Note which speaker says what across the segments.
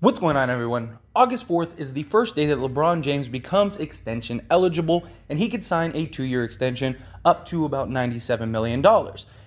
Speaker 1: What's going on, everyone? August 4th is the first day that LeBron James becomes extension eligible, and he could sign a 2-year extension up to about $97 million.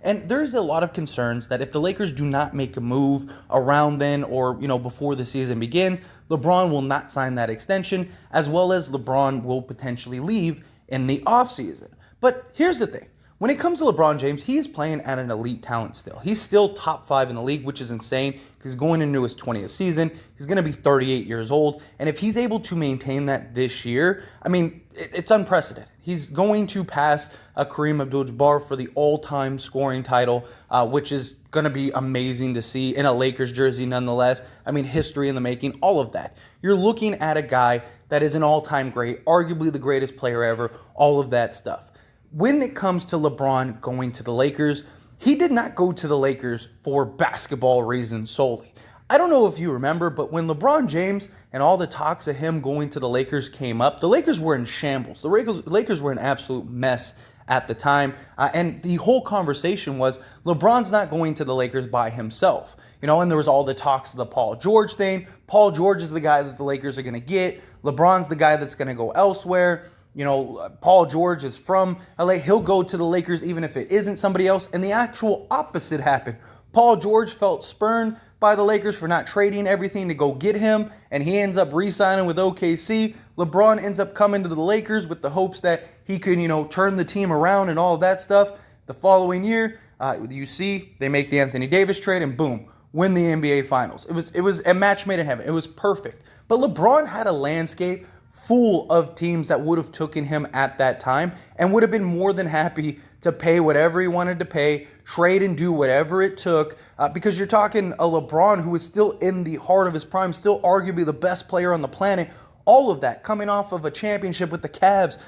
Speaker 1: And there's a lot of concerns that if the Lakers do not make a move around then or, before the season begins, LeBron will not sign that extension, as well as LeBron will potentially leave in the offseason. But here's the thing. When it comes to LeBron James, he is playing at an elite talent still. He's still top 5 in the league, which is insane because he's going into his 20th season. He's going to be 38 years old. And if he's able to maintain that this year, it's unprecedented. He's going to pass Kareem Abdul-Jabbar for the all-time scoring title, which is going to be amazing to see in a Lakers jersey nonetheless. History in the making, all of that. You're looking at a guy that is an all-time great, arguably the greatest player ever, all of that stuff. When it comes to LeBron going to the Lakers, he did not go to the Lakers for basketball reasons solely. I don't know if you remember, but when LeBron James and all the talks of him going to the Lakers came up, the Lakers were in shambles. The Lakers were an absolute mess at the time. And the whole conversation was LeBron's not going to the Lakers by himself. And there was all the talks of the Paul George thing. Paul George is the guy that the Lakers are going to get. LeBron's the guy that's going to go elsewhere. Paul George is from LA. He'll go to the Lakers even if it isn't somebody else. And the actual opposite happened. Paul George felt spurned by the Lakers for not trading everything to go get him. And he ends up re-signing with OKC. LeBron ends up coming to the Lakers with the hopes that he could, turn the team around and all of that stuff. The following year, you see, they make the Anthony Davis trade and boom, win the NBA Finals. It was a match made in heaven. It was perfect. But LeBron had a landscape full of teams that would have taken him at that time and would have been more than happy to pay whatever he wanted to pay, trade and do whatever it took, because you're talking a LeBron who is still in the heart of his prime, still arguably the best player on the planet, all of that coming off of a championship with the Cavs.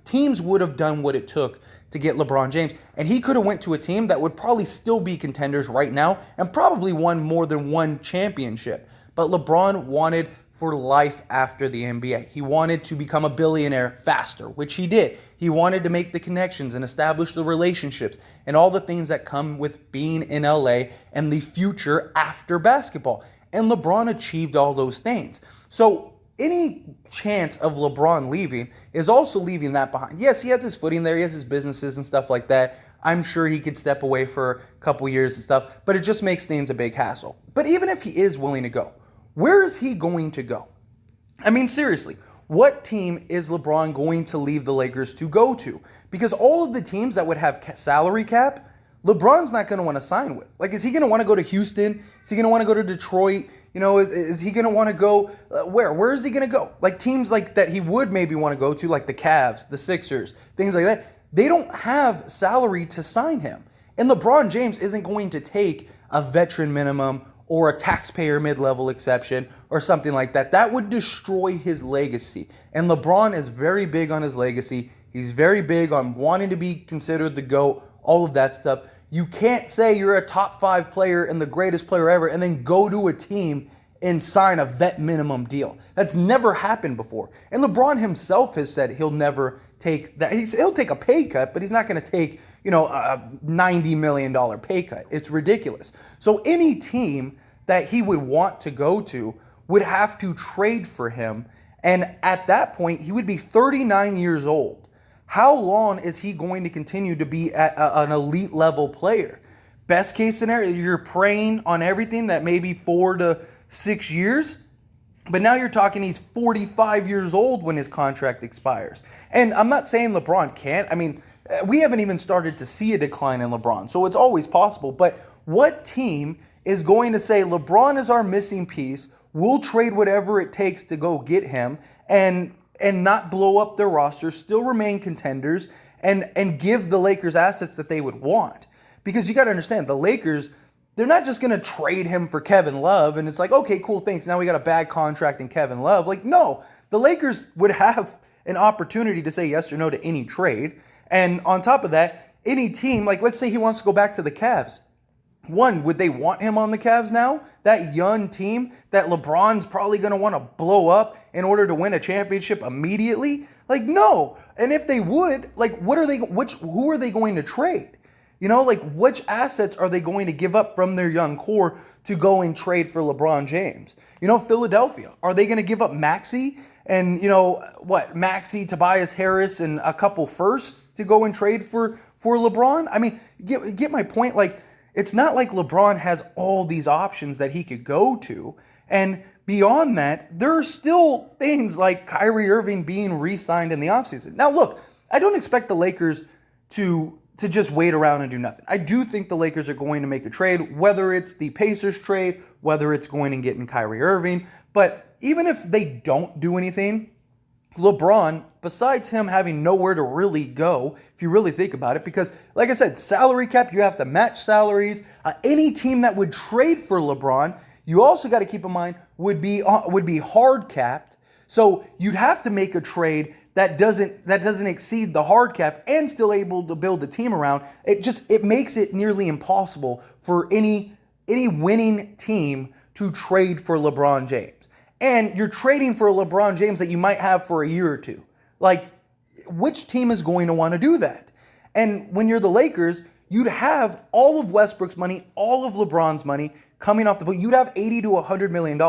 Speaker 1: Teams would have done what it took to get LeBron James, and he could have went to a team that would probably still be contenders right now and probably won more than one championship. But LeBron wanted for life after the NBA. He wanted to become a billionaire faster, which he did. He wanted to make the connections and establish the relationships and all the things that come with being in LA and the future after basketball. And LeBron achieved all those things. So any chance of LeBron leaving is also leaving that behind. Yes, he has his footing there. He has his businesses and stuff like that. I'm sure he could step away for a couple years and stuff, but it just makes things a big hassle. But even if he is willing to go, where is he going to go? Seriously, what team is LeBron going to leave the Lakers to go to? Because all of the teams that would have salary cap, LeBron's not going to want to sign with. Is he going to want to go to Houston? Is he going to want to go to Detroit? Is he going to want to go where? Where is he going to go? Teams like that he would maybe want to go to, like the Cavs, the Sixers, things like that. They don't have salary to sign him. And LeBron James isn't going to take a veteran minimum or a taxpayer mid-level exception or something like that. That would destroy his legacy. And LeBron is very big on his legacy. He's very big on wanting to be considered the GOAT, all of that stuff. You can't say you're a top 5 player and the greatest player ever and then go to a team and sign a vet minimum deal. That's never happened before. And LeBron himself has said he'll never take that. He'll take a pay cut, but he's not going to take, a $90 million pay cut. It's ridiculous. So any team that he would want to go to would have to trade for him. And at that point, he would be 39 years old. How long is he going to continue to be an elite level player? Best case scenario, you're praying on everything that maybe 4 to 6 years. But now you're talking he's 45 years old when his contract expires. And I'm not saying LeBron can't. We haven't even started to see a decline in LeBron. So it's always possible. But what team is going to say LeBron is our missing piece, we'll trade whatever it takes to go get him and not blow up their roster, still remain contenders, and give the Lakers assets that they would want? Because you got to understand, the Lakers, they're not just going to trade him for Kevin Love and it's like, okay, cool, thanks. Now we got a bad contract in Kevin Love. No, the Lakers would have an opportunity to say yes or no to any trade. And on top of that, any team, let's say he wants to go back to the Cavs. One, would they want him on the Cavs now? That young team that LeBron's probably going to want to blow up in order to win a championship immediately? No. And if they would, who are they going to trade? Like which assets are they going to give up from their young core to go and trade for LeBron James? Philadelphia, are they going to give up Maxey and, Maxey, Tobias Harris, and a couple firsts to go and trade for LeBron? I mean, get my point. Like, it's not like LeBron has all these options that he could go to. And beyond that, there are still things like Kyrie Irving being re-signed in the offseason. Now, look, I don't expect the Lakers to just wait around and do nothing. I do think the Lakers are going to make a trade, whether it's the Pacers trade, whether it's going and getting Kyrie Irving. But even if they don't do anything, LeBron, besides him having nowhere to really go, if you really think about it, because like I said, salary cap, you have to match salaries. Any team that would trade for LeBron, you also got to keep in mind, would be hard capped. So you'd have to make a trade that doesn't exceed the hard cap and still able to build a team around. It makes it nearly impossible for any winning team to trade for LeBron James. And you're trading for a LeBron James that you might have for a year or two. Like, which team is going to want to do that? And when you're the Lakers, you'd have all of Westbrook's money, all of LeBron's money coming off the book. You'd have $80 to $100 million.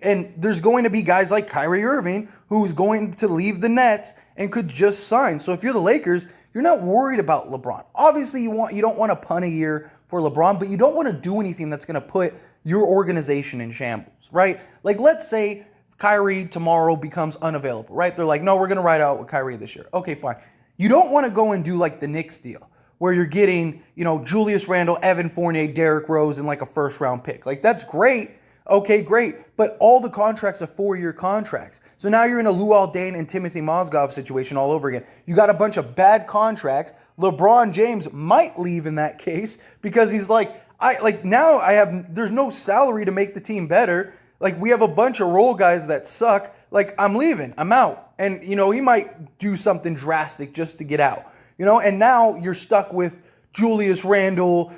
Speaker 1: And there's going to be guys like Kyrie Irving who's going to leave the Nets and could just sign. So if you're the Lakers, you're not worried about LeBron. Obviously, you don't want to punt a year for LeBron, but you don't want to do anything that's going to put your organization in shambles, right? Like, let's say Kyrie tomorrow becomes unavailable, right? They're like, no, we're going to ride out with Kyrie this year. Okay, fine. You don't want to go and do like the Knicks deal where you're getting, Julius Randle, Evan Fournier, Derrick Rose, and like a first-round pick. Like, that's great. Okay, great. But all the contracts are 4-year contracts. So now you're in a Luol Deng and Timothy Mozgov situation all over again. You got a bunch of bad contracts. LeBron James might leave in that case because he's like, there's no salary to make the team better. Like, we have a bunch of role guys that suck. Like, I'm leaving. I'm out. And, he might do something drastic just to get out. And now you're stuck with Julius Randle.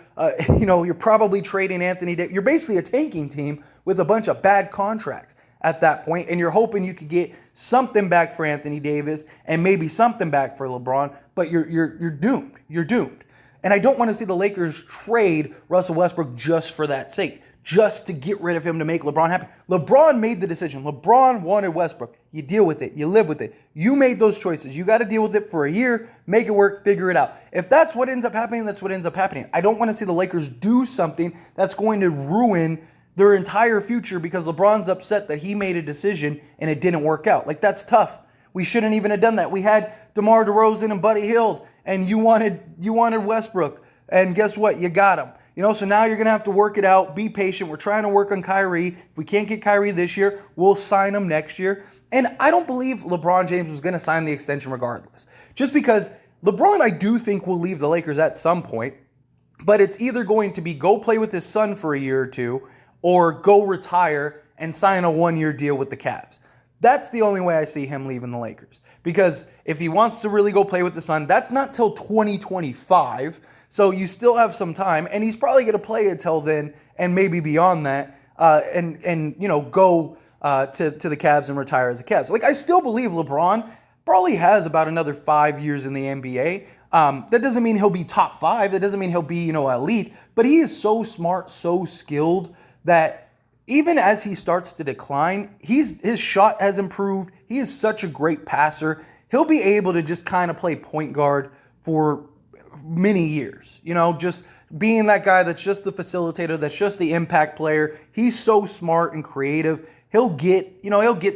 Speaker 1: You're probably trading Anthony Davis. You're basically a tanking team with a bunch of bad contracts at that point, and you're hoping you could get something back for Anthony Davis and maybe something back for LeBron, but you're doomed. You're doomed. And I don't want to see the Lakers trade Russell Westbrook just for that sake, just to get rid of him to make LeBron happy. LeBron made the decision. LeBron wanted Westbrook. You deal with it. You live with it. You made those choices. You got to deal with it for a year, make it work, figure it out. If that's what ends up happening, that's what ends up happening. I don't want to see the Lakers do something that's going to ruin their entire future because LeBron's upset that he made a decision and it didn't work out. Like, that's tough. We shouldn't even have done that. We had DeMar DeRozan and Buddy Hield, and you wanted Westbrook, and guess what? You got him. So now you're going to have to work it out. Be patient. We're trying to work on Kyrie. If we can't get Kyrie this year, we'll sign him next year. And I don't believe LeBron James was going to sign the extension regardless. Just because LeBron, I do think, will leave the Lakers at some point. But it's either going to be go play with his son for a year or two or go retire and sign a 1-year deal with the Cavs. That's the only way I see him leaving the Lakers. Because if he wants to really go play with the son, that's not till 2025. So you still have some time, and he's probably going to play until then, and maybe beyond that, and go to the Cavs and retire as a Cavs. Like, I still believe LeBron probably has about another 5 years in the NBA. That doesn't mean he'll be top 5. That doesn't mean he'll be elite. But he is so smart, so skilled that even as he starts to decline, his shot has improved. He is such a great passer. He'll be able to just kind of play point guard for many years, just being that guy that's just the facilitator, that's just the impact player. He's so smart and creative. He'll get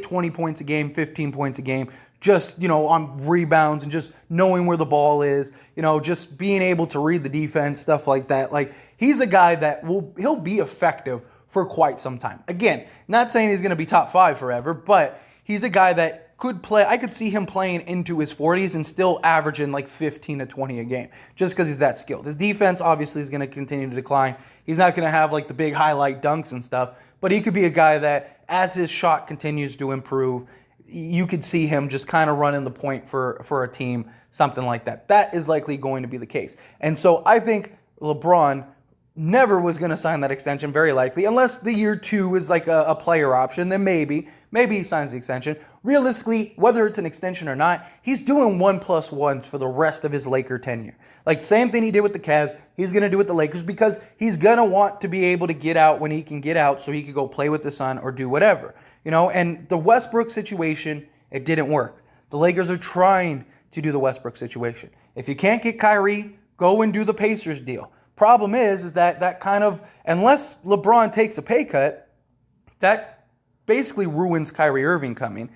Speaker 1: 20 points a game, 15 points a game, just, on rebounds and just knowing where the ball is, just being able to read the defense, stuff like that. Like, he's a guy that he'll be effective for quite some time. Again, not saying he's going to be top 5 forever, but he's a guy that could play. I could see him playing into his 40s and still averaging like 15 to 20 a game just because he's that skilled. His defense obviously is going to continue to decline. He's not going to have like the big highlight dunks and stuff, but he could be a guy that as his shot continues to improve, you could see him just kind of running the point for a team, something like that. That is likely going to be the case. And so I think LeBron never was going to sign that extension, very likely, unless the year 2 is like a player option, then maybe. Maybe he signs the extension. Realistically, whether it's an extension or not, he's doing 1+1s for the rest of his Laker tenure. Like, same thing he did with the Cavs, he's going to do with the Lakers because he's going to want to be able to get out when he can get out so he could go play with the son or do whatever. And the Westbrook situation, it didn't work. The Lakers are trying to do the Westbrook situation. If you can't get Kyrie, go and do the Pacers deal. Problem is that kind of, unless LeBron takes a pay cut, that basically ruins Kyrie Irving coming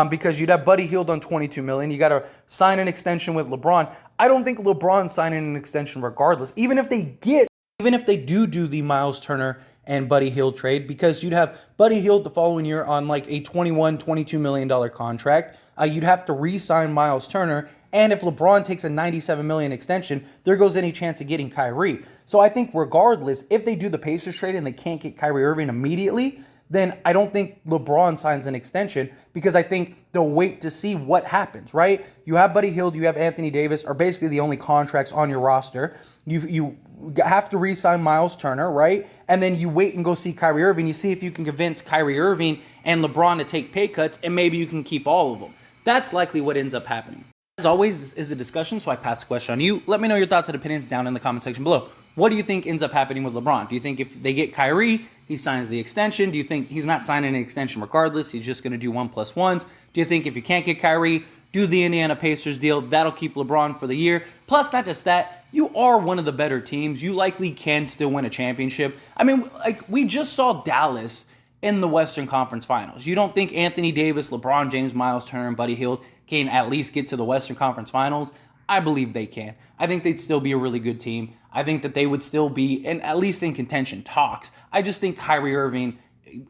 Speaker 1: because you'd have Buddy Hield on $22 million. You got to sign an extension with LeBron. I don't think LeBron's signing an extension regardless, even if they do the Miles Turner and Buddy Hield trade, because you'd have Buddy Hield the following year on like a $22 million contract. You'd have to re-sign Miles Turner, and if LeBron takes a $97 million extension, there goes any chance of getting Kyrie. So I think regardless, if they do the Pacers trade and they can't get Kyrie Irving immediately, then I don't think LeBron signs an extension because I think they'll wait to see what happens, right? You have Buddy Hield, you have Anthony Davis, are basically the only contracts on your roster. You have to re-sign Miles Turner, right? And then you wait and go see Kyrie Irving. You see if you can convince Kyrie Irving and LeBron to take pay cuts, and maybe you can keep all of them. That's likely what ends up happening. As always, is a discussion, so I pass the question on you. Let me know your thoughts and opinions down in the comment section below. What do you think ends up happening with LeBron? Do you think if they get Kyrie, he signs the extension? Do you think he's not signing an extension regardless? He's just going to do 1+1s? Do you think if you can't get Kyrie, do the Indiana Pacers deal? That'll keep LeBron for the year. Plus, not just that, you are one of the better teams. You likely can still win a championship. I mean, like, we just saw Dallas in the Western Conference Finals. You don't think Anthony Davis, LeBron James, Miles Turner, and Buddy Hield can at least get to the Western Conference Finals? I believe they can. I think they'd still be a really good team. I think that they would still be, at least in contention talks. I just think Kyrie Irving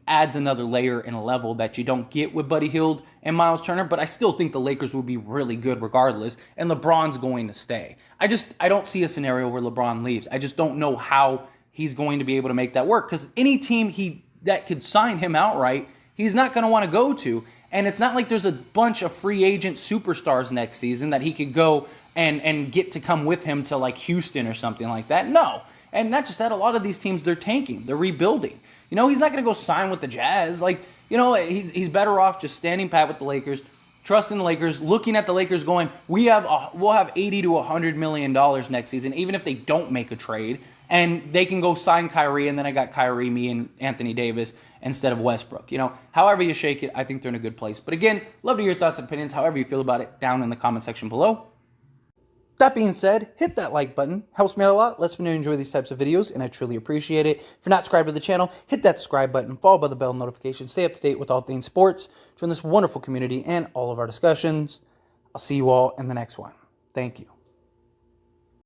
Speaker 1: adds another layer and a level that you don't get with Buddy Hield and Miles Turner, but I still think the Lakers would be really good regardless, and LeBron's going to stay. I don't see a scenario where LeBron leaves. I just don't know how he's going to be able to make that work, because any team that could sign him outright, he's not going to want to go to. And it's not like there's a bunch of free agent superstars next season that he could go and get to come with him to like Houston or something like that. No. And not just that, a lot of these teams, they're tanking. They're rebuilding. He's not going to go sign with the Jazz. He's better off just standing pat with the Lakers, trusting the Lakers, looking at the Lakers going, we'll have $80 to $100 million next season, even if they don't make a trade. And they can go sign Kyrie, and then I got Kyrie, me, and Anthony Davis instead of Westbrook. However you shake it, I think they're in a good place. But again, love to hear your thoughts and opinions, however you feel about it, down in the comment section below. That being said, hit that like button. Helps me out a lot. Lets me know you enjoy these types of videos, and I truly appreciate it. If you're not subscribed to the channel, hit that subscribe button, followed by the bell notification. Stay up to date with all things sports. Join this wonderful community and all of our discussions. I'll see you all in the next one. Thank you.